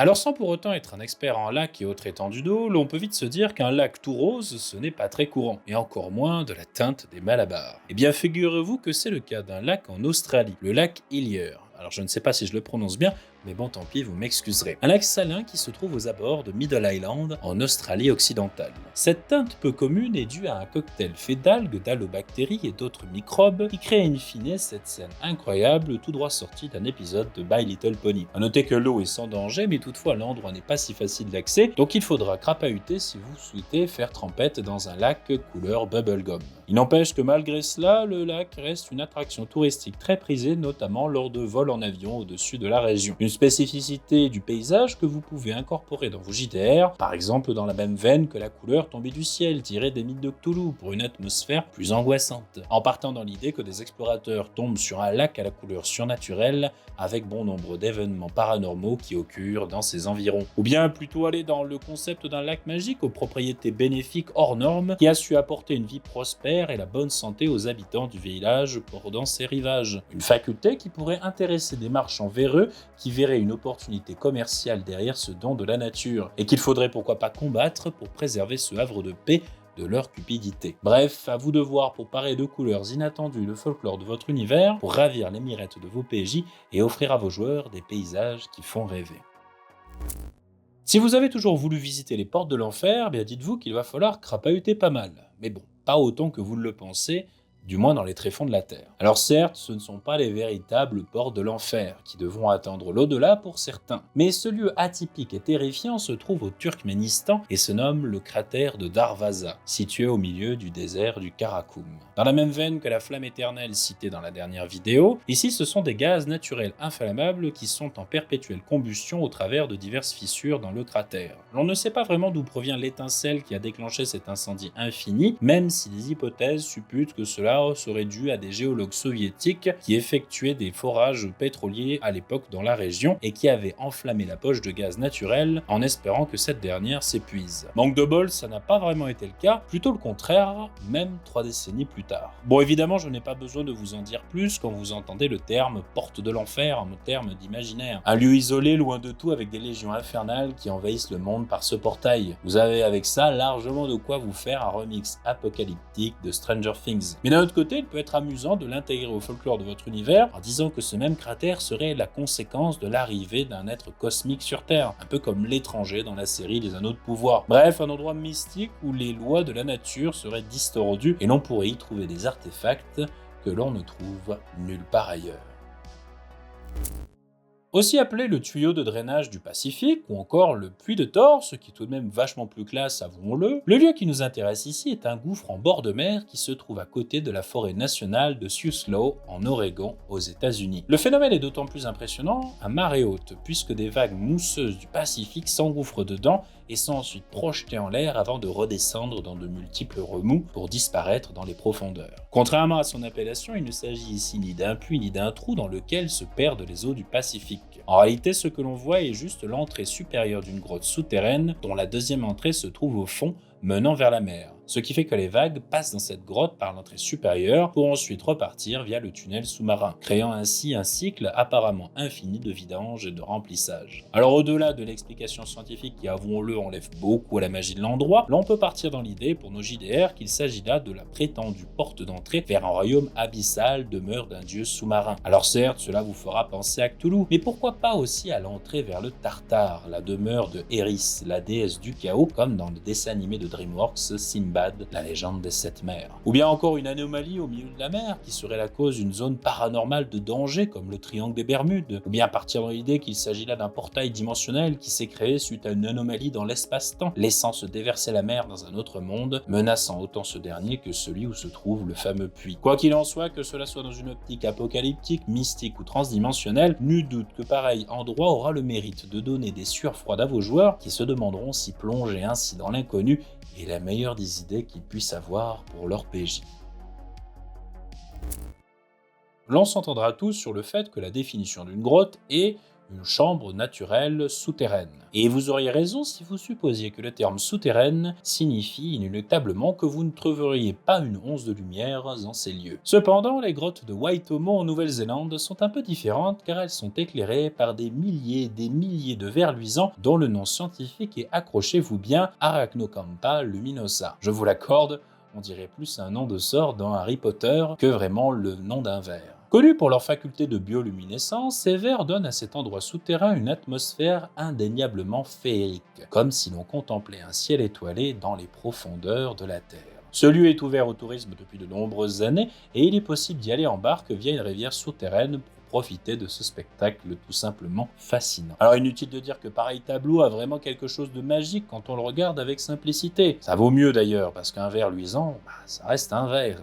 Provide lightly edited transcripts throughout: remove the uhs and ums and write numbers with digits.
Alors sans pour autant être un expert en lacs et autres étendues d'eau, l'on peut vite se dire qu'un lac tout rose, ce n'est pas très courant, et encore moins de la teinte des Malabar. Eh bien figurez-vous que c'est le cas d'un lac en Australie, le lac Hillier. Alors je ne sais pas si je le prononce bien, mais bon tant pis, vous m'excuserez. Un lac salin qui se trouve aux abords de Middle Island, en Australie occidentale. Cette teinte peu commune est due à un cocktail fait d'algues, d'allobactéries et d'autres microbes qui crée in fine cette scène incroyable tout droit sortie d'un épisode de My Little Pony. A noter que l'eau est sans danger, mais toutefois l'endroit n'est pas si facile d'accès, donc il faudra crapahuter si vous souhaitez faire trempette dans un lac couleur bubblegum. Il n'empêche que malgré cela, le lac reste une attraction touristique très prisée, notamment lors de vols en avion au-dessus de la région. Une spécificité du paysage que vous pouvez incorporer dans vos JDR, par exemple dans la même veine que la couleur tombée du ciel tirée des mythes de Cthulhu pour une atmosphère plus angoissante. En partant dans l'idée que des explorateurs tombent sur un lac à la couleur surnaturelle avec bon nombre d'événements paranormaux qui occurrent dans ses environs. Ou bien plutôt aller dans le concept d'un lac magique aux propriétés bénéfiques hors normes qui a su apporter une vie prospère et la bonne santé aux habitants du village bordant ses rivages. Une faculté qui pourrait intéresser des marchands véreux qui verraient une opportunité commerciale derrière ce don de la nature et qu'il faudrait pourquoi pas combattre pour préserver ce havre de paix de leur cupidité. Bref, à vous de voir pour parer de couleurs inattendues le folklore de votre univers, pour ravir les mirettes de vos PJ et offrir à vos joueurs des paysages qui font rêver. Si vous avez toujours voulu visiter les portes de l'enfer, bien dites-vous qu'il va falloir crapahuter pas mal. Mais bon, pas autant que vous le pensez, du moins dans les tréfonds de la Terre. Alors certes, ce ne sont pas les véritables portes de l'enfer, qui devront attendre l'au-delà pour certains. Mais ce lieu atypique et terrifiant se trouve au Turkménistan et se nomme le cratère de Darvaza, situé au milieu du désert du Karakoum. Dans la même veine que la flamme éternelle citée dans la dernière vidéo, ici ce sont des gaz naturels inflammables qui sont en perpétuelle combustion au travers de diverses fissures dans le cratère. L'on ne sait pas vraiment d'où provient l'étincelle qui a déclenché cet incendie infini, même si les hypothèses supputent que cela serait dû à des géologues soviétiques qui effectuaient des forages pétroliers à l'époque dans la région et qui avaient enflammé la poche de gaz naturel en espérant que cette dernière s'épuise. Manque de bol, ça n'a pas vraiment été le cas, plutôt le contraire, même 3 décennies plus tard. Bon, évidemment, je n'ai pas besoin de vous en dire plus quand vous entendez le terme porte de l'enfer en termes d'imaginaire. Un lieu isolé, loin de tout, avec des légions infernales qui envahissent le monde par ce portail. Vous avez avec ça largement de quoi vous faire un remix apocalyptique de Stranger Things. Mais d'un autre côté, il peut être amusant de l'intégrer au folklore de votre univers en disant que ce même cratère serait la conséquence de l'arrivée d'un être cosmique sur Terre, un peu comme l'étranger dans la série Les Anneaux de Pouvoir. Bref, un endroit mystique où les lois de la nature seraient distordues et l'on pourrait y trouver des artefacts que l'on ne trouve nulle part ailleurs. Aussi appelé le tuyau de drainage du Pacifique ou encore le puits de Thor, ce qui est tout de même vachement plus classe, avouons-le, le lieu qui nous intéresse ici est un gouffre en bord de mer qui se trouve à côté de la forêt nationale de Siuslaw en Oregon aux États-Unis. Le phénomène est d'autant plus impressionnant à marée haute puisque des vagues mousseuses du Pacifique s'engouffrent dedans et sont ensuite projetées en l'air avant de redescendre dans de multiples remous pour disparaître dans les profondeurs. Contrairement à son appellation, il ne s'agit ici ni d'un puits ni d'un trou dans lequel se perdent les eaux du Pacifique. En réalité, ce que l'on voit est juste l'entrée supérieure d'une grotte souterraine dont la deuxième entrée se trouve au fond, menant vers la mer. Ce qui fait que les vagues passent dans cette grotte par l'entrée supérieure pour ensuite repartir via le tunnel sous-marin, créant ainsi un cycle apparemment infini de vidange et de remplissage. Alors au-delà de l'explication scientifique qui, avouons-le, enlève beaucoup à la magie de l'endroit, l'on peut partir dans l'idée pour nos JDR qu'il s'agit là de la prétendue porte d'entrée vers un royaume abyssal, demeure d'un dieu sous-marin. Alors certes, cela vous fera penser à Cthulhu, mais pourquoi pas aussi à l'entrée vers le Tartare, la demeure de Eris, la déesse du chaos, comme dans le dessin animé de DreamWorks Sinbad, la légende des 7 mers. Ou bien encore une anomalie au milieu de la mer qui serait la cause d'une zone paranormale de danger comme le triangle des Bermudes. Ou bien partir dans l'idée qu'il s'agit là d'un portail dimensionnel qui s'est créé suite à une anomalie dans l'espace-temps, laissant se déverser la mer dans un autre monde, menaçant autant ce dernier que celui où se trouve le fameux puits. Quoi qu'il en soit, que cela soit dans une optique apocalyptique, mystique ou transdimensionnelle, nul doute que pareil endroit aura le mérite de donner des sueurs froides à vos joueurs qui se demanderont si plonger ainsi dans l'inconnu est la meilleure des idées qu'ils puissent avoir pour leur PJ. L'on s'entendra tous sur le fait que la définition d'une grotte est une chambre naturelle souterraine. Et vous auriez raison si vous supposiez que le terme souterraine signifie inéluctablement que vous ne trouveriez pas une once de lumière en ces lieux. Cependant, les grottes de Waitomo en Nouvelle-Zélande sont un peu différentes car elles sont éclairées par des milliers et des milliers de vers luisants dont le nom scientifique est, accrochez-vous bien, Arachnocampa luminosa. Je vous l'accorde, on dirait plus un nom de sort dans Harry Potter que vraiment le nom d'un ver. Connus pour leur faculté de bioluminescence, ces vers donnent à cet endroit souterrain une atmosphère indéniablement féerique, comme si l'on contemplait un ciel étoilé dans les profondeurs de la Terre. Ce lieu est ouvert au tourisme depuis de nombreuses années et il est possible d'y aller en barque via une rivière souterraine pour profiter de ce spectacle tout simplement fascinant. Alors inutile de dire que pareil tableau a vraiment quelque chose de magique quand on le regarde avec simplicité. Ça vaut mieux d'ailleurs parce qu'un verre luisant, ça reste un verre.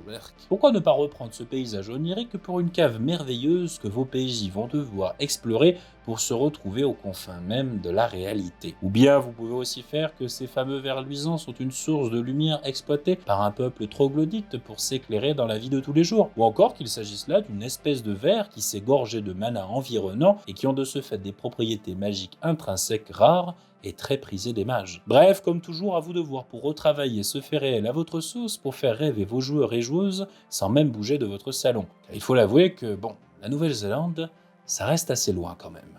Pourquoi ne pas reprendre ce paysage onirique pour une cave merveilleuse que vos PJ vont devoir explorer pour se retrouver aux confins même de la réalité. Ou bien vous pouvez aussi faire que ces fameux vers luisants sont une source de lumière exploitée par un peuple troglodyte pour s'éclairer dans la vie de tous les jours. Ou encore qu'il s'agisse là d'une espèce de ver qui s'est gorgé de mana environnant et qui ont de ce fait des propriétés magiques intrinsèques rares et très prisées des mages. Bref, comme toujours, à vous de voir pour retravailler ce fait réel à votre sauce pour faire rêver vos joueurs et joueuses sans même bouger de votre salon. Car il faut l'avouer que, la Nouvelle-Zélande, ça reste assez loin quand même.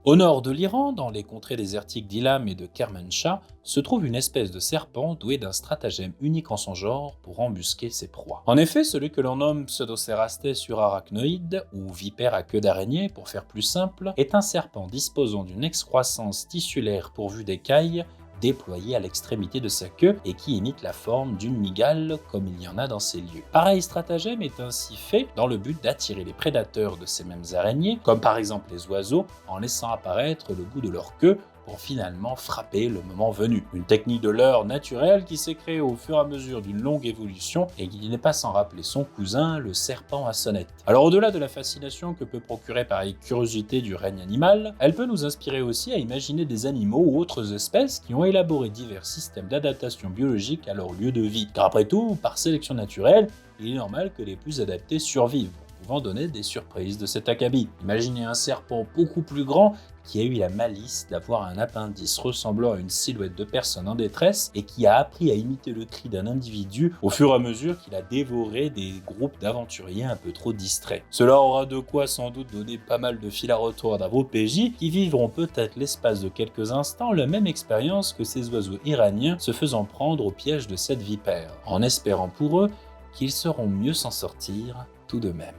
Au nord de l'Iran, dans les contrées désertiques d'Ilam et de Kermanshah, se trouve une espèce de serpent doué d'un stratagème unique en son genre pour embusquer ses proies. En effet, celui que l'on nomme Pseudocerastes surarachnoïde, ou vipère à queue d'araignée pour faire plus simple, est un serpent disposant d'une excroissance tissulaire pourvue d'écailles, déployé à l'extrémité de sa queue et qui imite la forme d'une mygale comme il y en a dans ces lieux. Pareil stratagème est ainsi fait dans le but d'attirer les prédateurs de ces mêmes araignées, comme par exemple les oiseaux, en laissant apparaître le bout de leur queue pour finalement frapper le moment venu. Une technique de leurre naturelle qui s'est créée au fur et à mesure d'une longue évolution et qui n'est pas sans rappeler son cousin, le serpent à sonnette. Alors au-delà de la fascination que peut procurer pareille curiosité du règne animal, elle peut nous inspirer aussi à imaginer des animaux ou autres espèces qui ont élaboré divers systèmes d'adaptation biologique à leur lieu de vie. Car après tout, par sélection naturelle, il est normal que les plus adaptés survivent, pouvant donner des surprises de cet acabit. Imaginez un serpent beaucoup plus grand qui a eu la malice d'avoir un appendice ressemblant à une silhouette de personne en détresse et qui a appris à imiter le cri d'un individu au fur et à mesure qu'il a dévoré des groupes d'aventuriers un peu trop distraits. Cela aura de quoi sans doute donner pas mal de fil à retordre à vos PJ qui vivront peut-être l'espace de quelques instants la même expérience que ces oiseaux iraniens se faisant prendre au piège de cette vipère, en espérant pour eux qu'ils sauront mieux s'en sortir tout de même.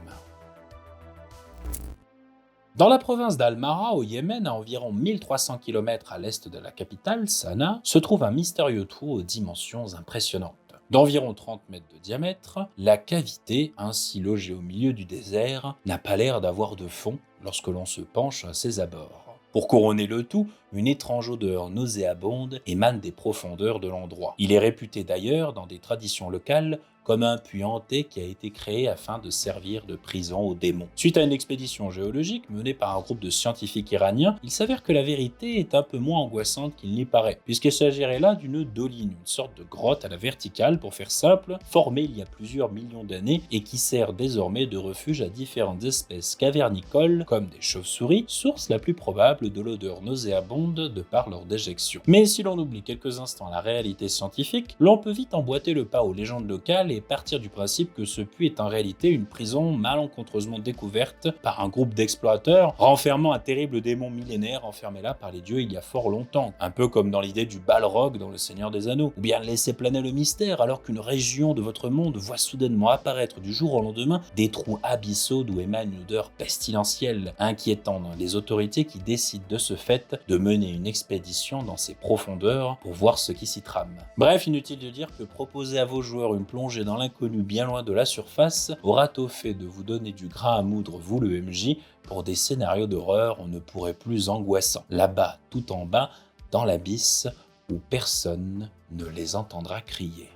Dans la province d'Al-Mara, au Yémen, à environ 1300 km à l'est de la capitale, Sanaa, se trouve un mystérieux trou aux dimensions impressionnantes. D'environ 30 mètres de diamètre, la cavité, ainsi logée au milieu du désert, n'a pas l'air d'avoir de fond lorsque l'on se penche à ses abords. Pour couronner le tout, une étrange odeur nauséabonde émane des profondeurs de l'endroit. Il est réputé d'ailleurs, dans des traditions locales, comme un puits hanté qui a été créé afin de servir de prison aux démons. Suite à une expédition géologique menée par un groupe de scientifiques iraniens, il s'avère que la vérité est un peu moins angoissante qu'il n'y paraît, puisqu'il s'agirait là d'une doline, une sorte de grotte à la verticale, pour faire simple, formée il y a plusieurs millions d'années et qui sert désormais de refuge à différentes espèces cavernicoles, comme des chauves-souris, source la plus probable de l'odeur nauséabonde de par leur déjection. Mais si l'on oublie quelques instants la réalité scientifique, l'on peut vite emboîter le pas aux légendes locales et partir du principe que ce puits est en réalité une prison malencontreusement découverte par un groupe d'explorateurs renfermant un terrible démon millénaire enfermé là par les dieux il y a fort longtemps, un peu comme dans l'idée du Balrog dans Le Seigneur des Anneaux, ou bien laisser planer le mystère alors qu'une région de votre monde voit soudainement apparaître du jour au lendemain des trous abyssaux d'où émane une odeur pestilentielle, inquiétant les autorités qui décident de ce fait de mener une expédition dans ces profondeurs pour voir ce qui s'y trame. Bref, inutile de dire que proposer à vos joueurs une plongée dans l'inconnu bien loin de la surface aura au fait de vous donner du grain à moudre, vous le MJ, pour des scénarios d'horreur on ne pourrait plus angoissants. Là-bas, tout en bas, dans l'abysse, où personne ne les entendra crier.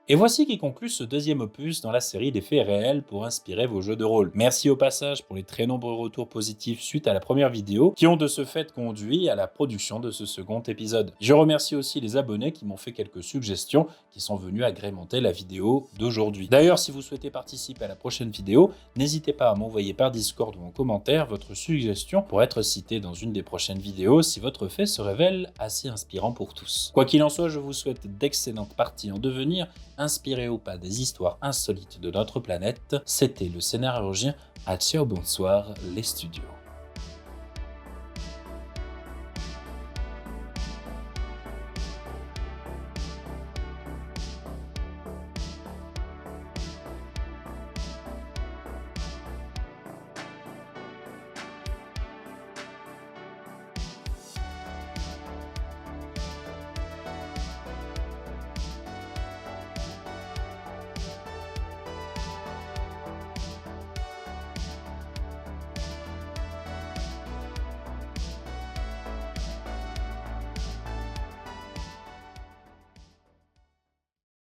Et voici qui conclut ce deuxième opus dans la série des faits réels pour inspirer vos jeux de rôle. Merci au passage pour les très nombreux retours positifs suite à la première vidéo qui ont de ce fait conduit à la production de ce second épisode. Je remercie aussi les abonnés qui m'ont fait quelques suggestions qui sont venus agrémenter la vidéo d'aujourd'hui. D'ailleurs, si vous souhaitez participer à la prochaine vidéo, n'hésitez pas à m'envoyer par Discord ou en commentaire votre suggestion pour être cité dans une des prochaines vidéos si votre fait se révèle assez inspirant pour tous. Quoi qu'il en soit, je vous souhaite d'excellentes parties en devenir, inspiré ou pas des histoires insolites de notre planète. C'était le Scénariourgien. À ciao, bonsoir les studios.